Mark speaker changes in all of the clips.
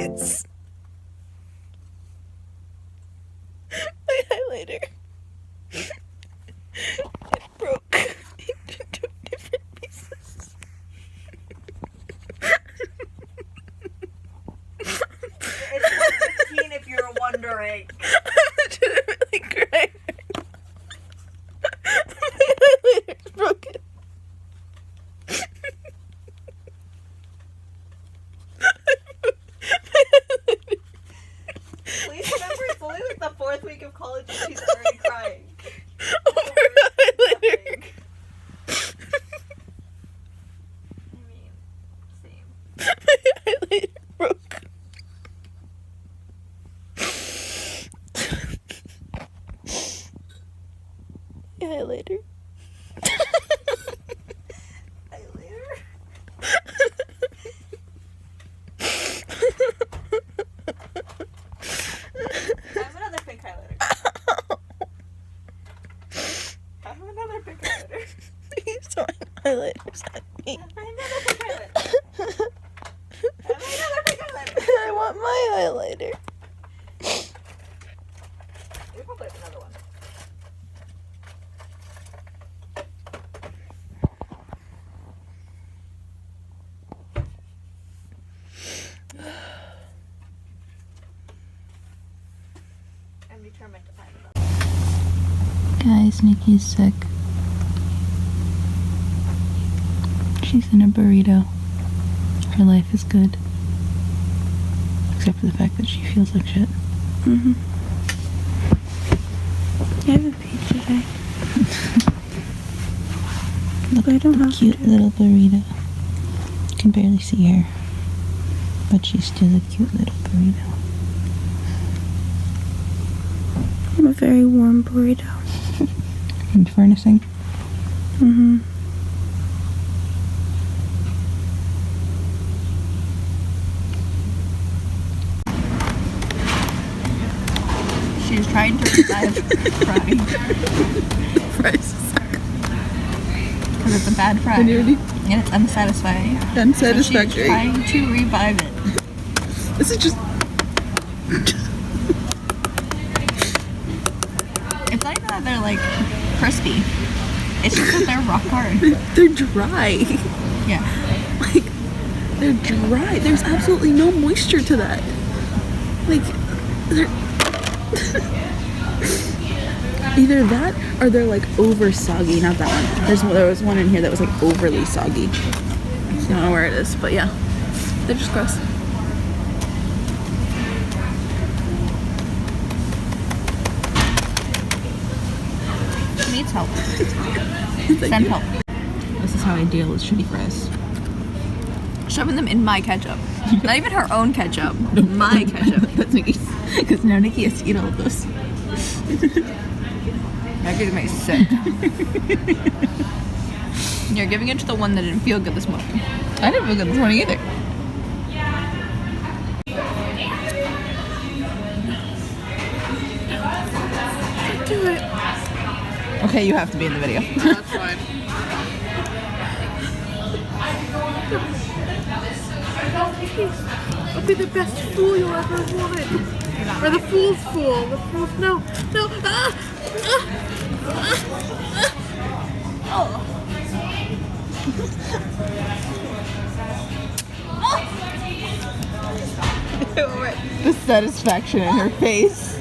Speaker 1: Guys. My highlighter. It broke into 2 different pieces.
Speaker 2: It's 15 if you're wondering.
Speaker 1: I'm legitimately crying. My highlighter's broken.
Speaker 2: Please remember, it's only like the 4th week of college and she's already crying.
Speaker 1: Over a highlighter.
Speaker 2: I mean, same.
Speaker 1: My highlighter broke. Highlighter.
Speaker 2: Highlighter? I have another pink highlighter. I have another pink highlighter.
Speaker 1: He's throwing highlighters at me.
Speaker 2: I have another pink highlighter. I have another pink highlighter.
Speaker 1: I want my highlighter.
Speaker 2: We probably have another one. I'm determined to find another.
Speaker 1: Guys, Nikki's sick. She's in a burrito. Her life is good. Except for the fact that she feels like shit. Mm-hmm. I haven't peed today. Look at the cute little burrito. You can barely see her. But she's still a cute little burrito. I'm a very warm burrito. And furnishing? Mm-hmm.
Speaker 2: She's trying to revive fry.
Speaker 1: Fries suck.
Speaker 2: Because it's a bad fry. And it's unsatisfying.
Speaker 1: Unsatisfactory.
Speaker 2: So she's trying to revive it.
Speaker 1: This is just...
Speaker 2: It's not even that they're like crispy. It's just that they're rock hard.
Speaker 1: They're dry.
Speaker 2: Yeah.
Speaker 1: Like, they're dry. There's absolutely no moisture to that. Like, they're... Either that or they're like over soggy. Not that one. There was one in here that was like overly soggy. I don't know where it is, but yeah. They're just gross.
Speaker 2: She needs help.
Speaker 1: Send
Speaker 2: Send help.
Speaker 1: This is how I deal with shitty fries.
Speaker 2: Shoving them in my ketchup. Not even her own ketchup. My ketchup.
Speaker 1: That's Nikki's. Because now Nikki has to eat all of this.
Speaker 2: That gives me sick. You're giving it to the one that didn't feel good this morning.
Speaker 1: I didn't feel good this morning either. Do it. Okay, you have to be in the video.
Speaker 3: That's fine. I'll be the best fool you'll ever want. Or the fool's fool. The fool's no. Ah!
Speaker 2: Oh.
Speaker 1: The satisfaction in her face.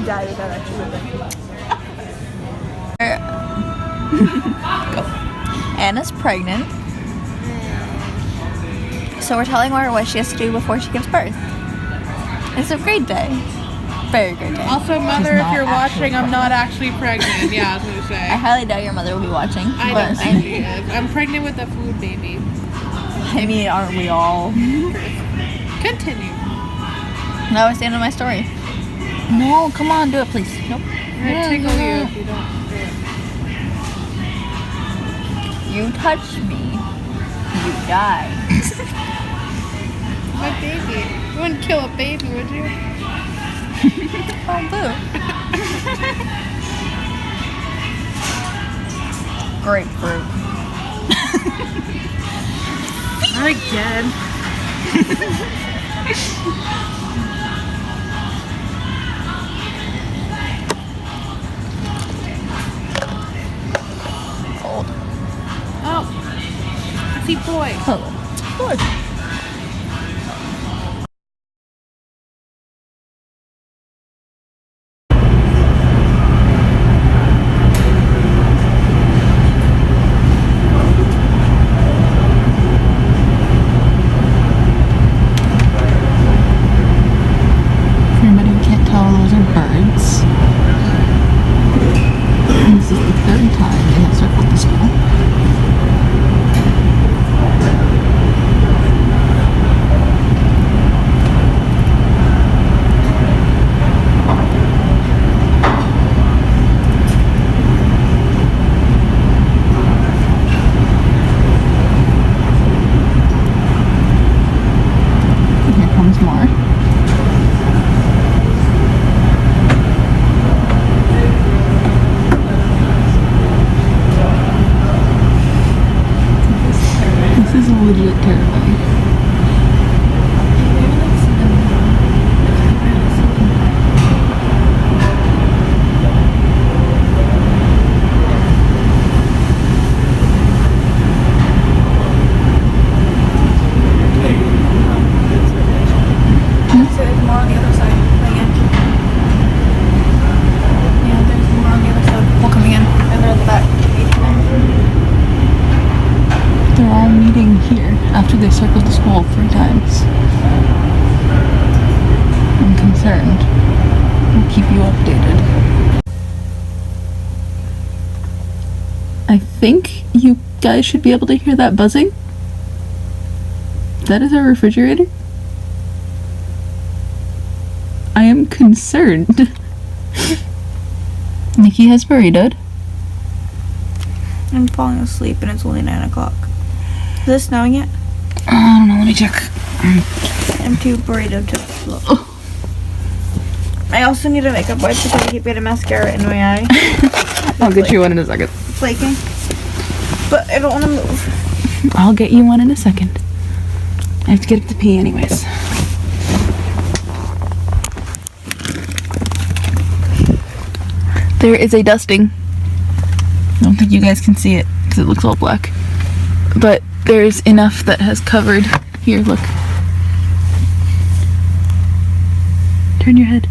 Speaker 2: Die without actually Go. Anna's pregnant. So we're telling her what she has to do before she gives birth. It's a great day. Very great day.
Speaker 3: Also, mother, if you're watching, I'm not actually pregnant. Yeah, I was gonna say.
Speaker 2: I highly doubt your mother will be watching.
Speaker 3: I
Speaker 2: but
Speaker 3: don't think she is. I'm pregnant with a food baby.
Speaker 2: I mean, aren't we all?
Speaker 3: Continue.
Speaker 2: That was the end of my story. No, come on, do it, please. Nope.
Speaker 3: I'm gonna tickle you if you don't do it.
Speaker 2: You touch me, you die.
Speaker 3: My baby. You wouldn't kill a baby, would you?
Speaker 2: Oh, boo. Grapefruit.
Speaker 3: Not again. Oh, I see boy.
Speaker 1: Oh, for anybody who can't tell, those are birds. This is the third time they have circled the school. And here comes more. This is legit terrifying.
Speaker 2: So there's more on the other side coming in. Yeah, there's more on the other side. People coming in. And they're in the back.
Speaker 1: They're all meeting here after they circled the school 3 times. I'm concerned. I'll keep you updated. I think you guys should be able to hear that buzzing. That is our refrigerator. I am concerned. Nikki has burritoed.
Speaker 2: I'm falling asleep and it's only 9 o'clock. Is it snowing yet?
Speaker 1: I don't know, let me check.
Speaker 2: I'm too burrito to look. I also need a makeup wipe because I keep getting mascara in my eye.
Speaker 1: I'll get you one in a second.
Speaker 2: Flaking. But I don't want to move.
Speaker 1: I'll get you one in a second. I have to get up to pee anyways. There is a dusting. I don't think you guys can see it because it looks all black. But there's enough that has covered. Here, look. Turn your head.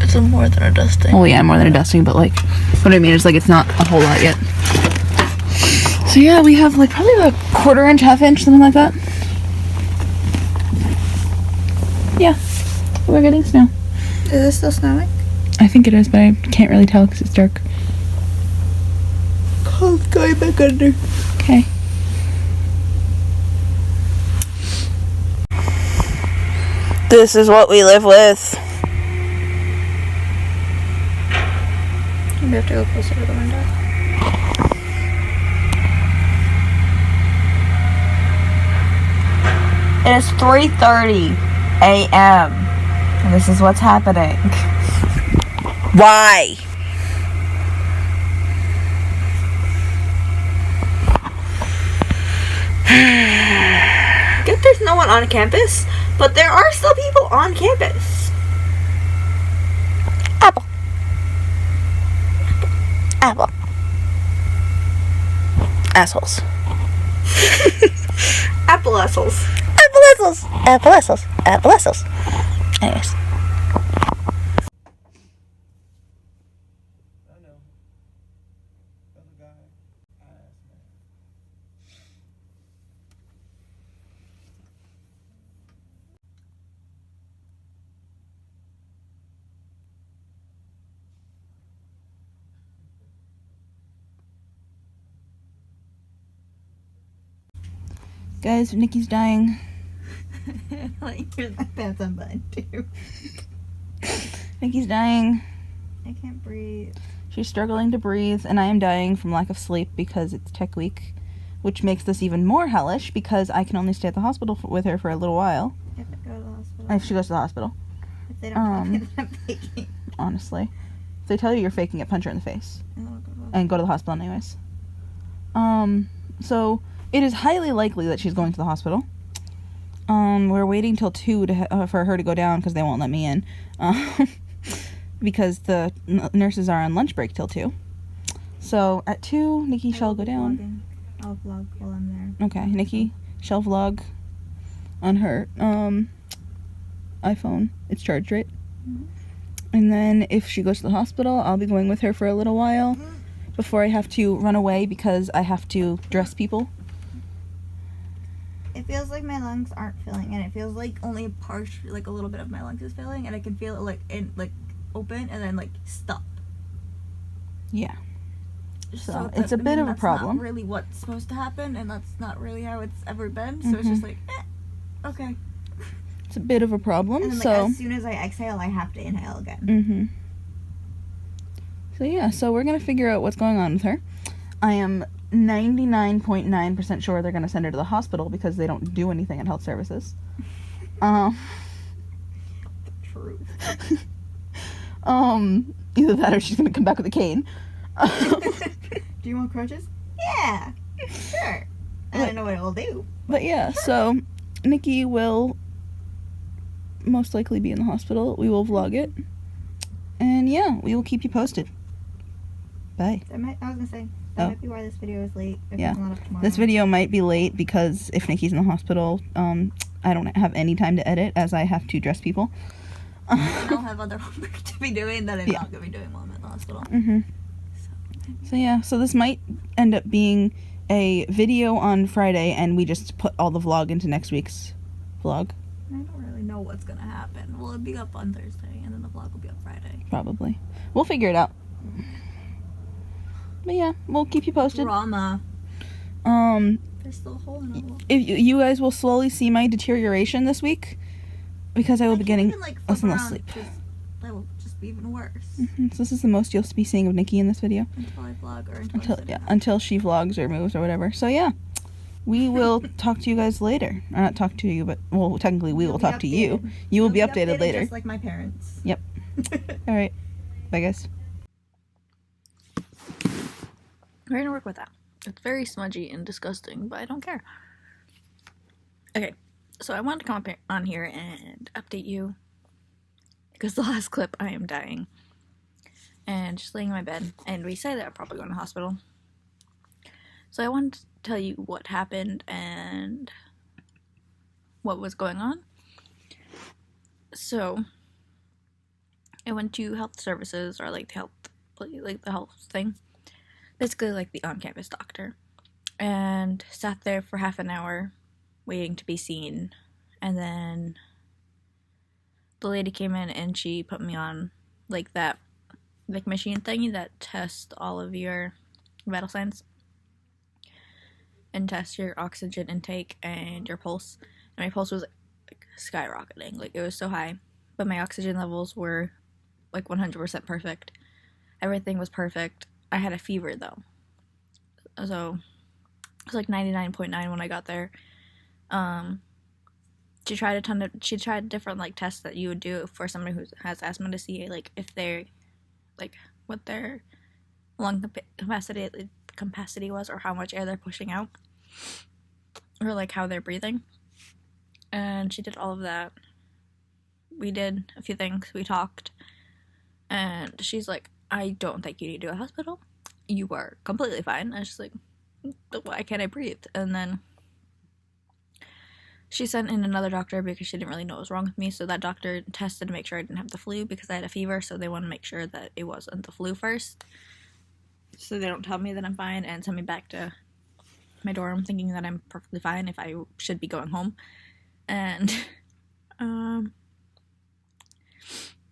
Speaker 2: It's more than a dusting.
Speaker 1: Well, yeah, more than a dusting, but like, what I mean is like it's not a whole lot yet. So yeah, we have like probably about 1/4 inch, 1/2 inch, something like that. Yeah, we're getting snow.
Speaker 2: Is it still snowing?
Speaker 1: I think it is, but I can't really tell because it's dark.
Speaker 2: Cold going back under.
Speaker 1: Okay.
Speaker 2: This is what we live with. We have to go closer to the window. It is 3:30 a.m. and this is what's happening. Why? Get there's no one on campus, but there are still people on campus. Apple. Apple. Assholes. Apple assholes. Apple assholes. Apple assholes. Apple assholes. Anyways.
Speaker 1: Guys, Nikki's dying.
Speaker 2: Like, here's my pants unbuttoned too.
Speaker 1: Nikki's dying.
Speaker 2: I can't breathe.
Speaker 1: She's struggling to breathe, and I am dying from lack of sleep because it's tech week, which makes this even more hellish because I can only stay at the hospital with her for a little while.
Speaker 2: If I go to the hospital.
Speaker 1: If she goes to the hospital.
Speaker 2: If they don't tell me that I'm taking.
Speaker 1: Honestly. If they tell you you're faking it, punch her in the face.
Speaker 2: Oh, God.
Speaker 1: And go to the hospital anyways. So it is highly likely that she's going to the hospital. We're waiting till 2 for her to go down because they won't let me in. Because the nurses are on lunch break till 2. So at 2, Nikki shall go down.
Speaker 2: Vlogging. I'll vlog while I'm there.
Speaker 1: Okay, Nikki shall vlog on her iPhone. It's charged, right?
Speaker 2: Mm-hmm.
Speaker 1: And then if she goes to the hospital, I'll be going with her for a little while before I have to run away because I have to dress people.
Speaker 2: It feels like my lungs aren't filling, and it feels like only like a little bit of my lungs is filling, and I can feel it like open and then like stop.
Speaker 1: Yeah. So
Speaker 2: that-
Speaker 1: it's a bit of a
Speaker 2: that's
Speaker 1: problem.
Speaker 2: Not really what's supposed to happen, and that's not really how it's ever been. So it's just like, okay.
Speaker 1: It's a bit of a problem.
Speaker 2: And then,
Speaker 1: So
Speaker 2: as soon as I exhale, I have to inhale again.
Speaker 1: mm-hmm. So yeah, so we're gonna figure out what's going on with her. I am 99.9% sure they're gonna send her to the hospital because they don't do anything at health services.
Speaker 2: True.
Speaker 1: Either that or she's gonna come back with a cane.
Speaker 2: Do you want crutches? Yeah. Sure. I don't know what it will do.
Speaker 1: But yeah, so Nikki will most likely be in the hospital. We will vlog it. And yeah, we will keep you posted. Bye.
Speaker 2: I was gonna say
Speaker 1: Oh.
Speaker 2: might be why this video is late. If
Speaker 1: Yeah.
Speaker 2: it's not up tomorrow.
Speaker 1: This video might be late because if Nikki's in the hospital, I don't have any time to edit as I have to dress people.
Speaker 2: And I'll have other homework to be doing that I'm
Speaker 1: Yeah.
Speaker 2: not gonna be doing while I'm in the hospital.
Speaker 1: Mm-hmm. So yeah, so this might end up being a video on Friday and we just put all the vlog into next week's vlog.
Speaker 2: I don't really know what's gonna happen. Will it be up on Thursday and then the vlog will be up Friday?
Speaker 1: Probably. We'll figure it out. But yeah, we'll keep you posted.
Speaker 2: Drama.
Speaker 1: Um,
Speaker 2: There's still a hole in the wall.
Speaker 1: if you guys will slowly see my deterioration this week because I will be getting less and less sleep.
Speaker 2: That will just be even worse
Speaker 1: So this is the most you'll be seeing of Nikki in this video
Speaker 2: until I vlog or until I sit down.
Speaker 1: until she vlogs or moves or whatever. So yeah, we will talk to you guys later. Or not talk to you, but well, technically we will talk to you. You will be updated later.
Speaker 2: Just like my parents.
Speaker 1: Yep. All right. Bye, guys.
Speaker 3: We're gonna work with that. It's very smudgy and disgusting, but I don't care. Okay, so I wanted to come up on here and update you because the last clip I am dying and just laying in my bed, and we say that I'm probably going to the hospital. So I wanted to tell you what happened and what was going on. So I went to health services, or like the health thing. Basically like the on-campus doctor, and sat there for half an hour waiting to be seen, and then the lady came in and she put me on like that like machine thingy that tests all of your vital signs and tests your oxygen intake and your pulse. And my pulse was like skyrocketing, like it was so high, but my oxygen levels were like 100% perfect. Everything was perfect. I had a fever though, so it was like 99.9 when I got there. She tried different like tests that you would do for somebody who has asthma to see like if they're like what their lung capacity was, or how much air they're pushing out, or like how they're breathing. And she did all of that. We did a few things. We talked, and she's like, I don't think you need to go to the hospital. You are completely fine. I was just like, why can't I breathe? And then she sent in another doctor because she didn't really know what was wrong with me. So that doctor tested to make sure I didn't have the flu because I had a fever. So they want to make sure that it wasn't the flu first, so they don't tell me that I'm fine and send me back to my dorm thinking that I'm perfectly fine if I should be going home. And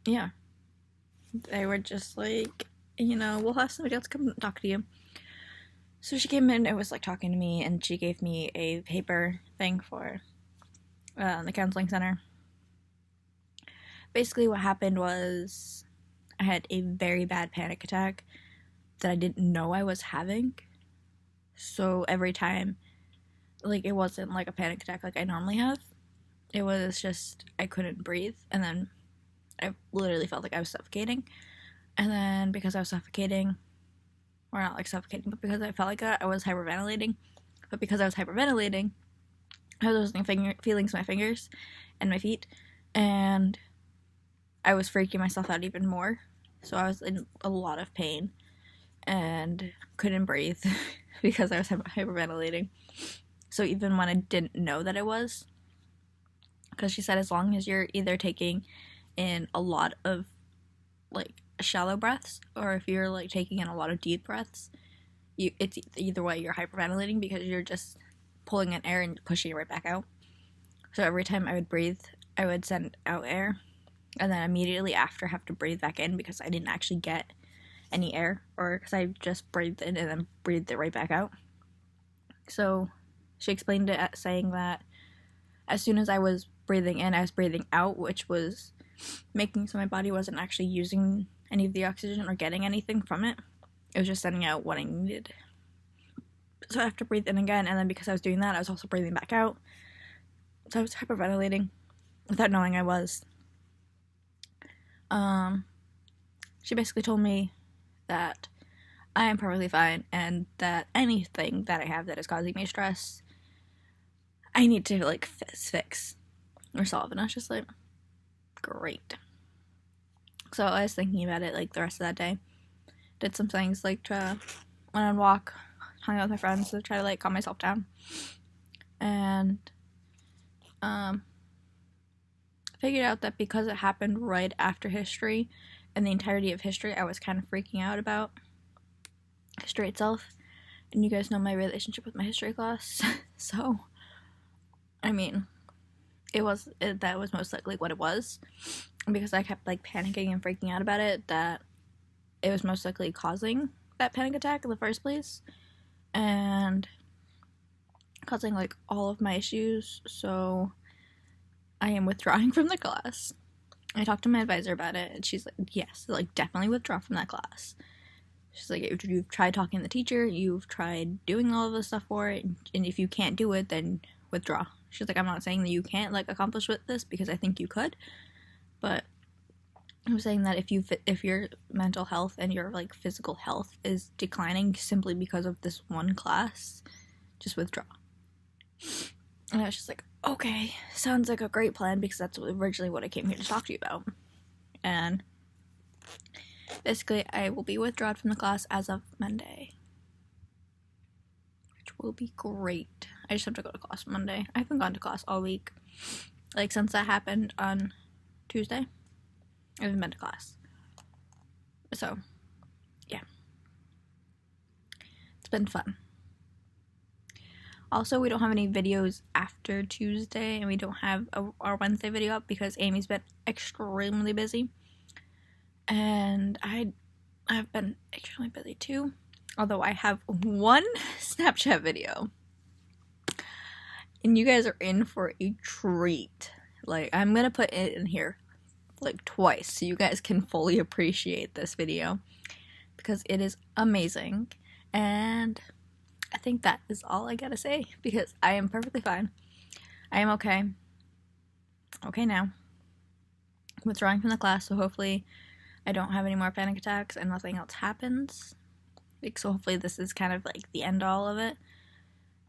Speaker 3: yeah. They were just like, we'll have somebody else come talk to you. So she came in and was like talking to me, and she gave me a paper thing for the counseling center. Basically what happened was I had a very bad panic attack that I didn't know I was having. So every time, like, it wasn't like a panic attack like I normally have. It was just I couldn't breathe, and then I literally felt like I was suffocating. And then because I was suffocating, or not like suffocating, but because I felt like that, I was hyperventilating. But because I was hyperventilating, I was losing feelings in my fingers and my feet, and I was freaking myself out even more. So I was in a lot of pain and couldn't breathe because I was hyperventilating. So even when I didn't know that I was, because she said as long as you're either taking in a lot of like shallow breaths, or if you're like taking in a lot of deep breaths, it's either way you're hyperventilating because you're just pulling in air and pushing it right back out. So every time I would breathe, I would send out air, and then immediately after have to breathe back in because I didn't actually get any air, or because I just breathed in and then breathed it right back out. So she explained it saying that as soon as I was breathing in, I was breathing out, which was making so my body wasn't actually using any of the oxygen or getting anything from it. It was just sending out what I needed. So I have to breathe in again, and then because I was doing that, I was also breathing back out. So I was hyperventilating without knowing I was. She basically told me that I am perfectly fine, and that anything that I have that is causing me stress, I need to like fix or solve. And I was just like, great. So I was thinking about it like the rest of that day. Did some things like went on a walk, hung out with my friends to try to like calm myself down, and figured out that because it happened right after history and the entirety of history, I was kind of freaking out about history itself. And you guys know my relationship with my history class. So I mean, that was most likely what it was, and because I kept like panicking and freaking out about it, that it was most likely causing that panic attack in the first place and causing like all of my issues. So I am withdrawing from the class. I talked to my advisor about it, and she's like, yes, like definitely withdraw from that class. She's like, you've tried talking to the teacher, you've tried doing all of this stuff for it, and if you can't do it, then withdraw. She's like, I'm not saying that you can't like accomplish with this, because I think you could, but I'm saying that if your mental health and your like physical health is declining simply because of this one class, just withdraw. And I was just like, okay, sounds like a great plan, because that's originally what I came here to talk to you about. And basically, I will be withdrawn from the class as of Monday, which will be great. I just have to go to class Monday. I haven't gone to class all week. Like, since that happened on Tuesday, I haven't been to class. So, yeah. It's been fun. Also, we don't have any videos after Tuesday, and we don't have our Wednesday video up because Amy's been extremely busy. And I've been extremely busy too. Although I have one Snapchat video. And you guys are in for a treat. Like, I'm gonna put it in here like twice so you guys can fully appreciate this video, because it is amazing. And I think that is all I gotta say, because I am perfectly fine. I am okay. Okay now. I'm withdrawing from the class, so hopefully I don't have any more panic attacks and nothing else happens. Like, so hopefully this is kind of like the end all of it.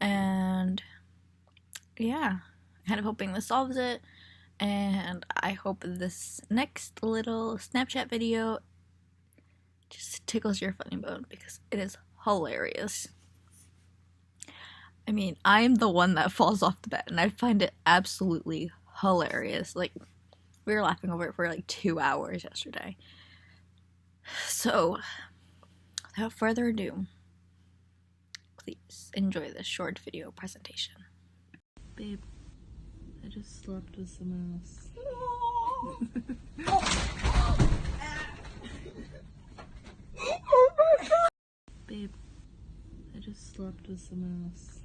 Speaker 3: And yeah, I'm kind of hoping this solves it. And I hope this next little Snapchat video just tickles your funny bone, because it is hilarious. I mean, I'm the one that falls off the bed, and I find it absolutely hilarious. Like, we were laughing over it for like 2 hours yesterday. So, without further ado, please enjoy this short video presentation.
Speaker 1: Babe, I just slept with someone else. Babe, I just slept with someone else.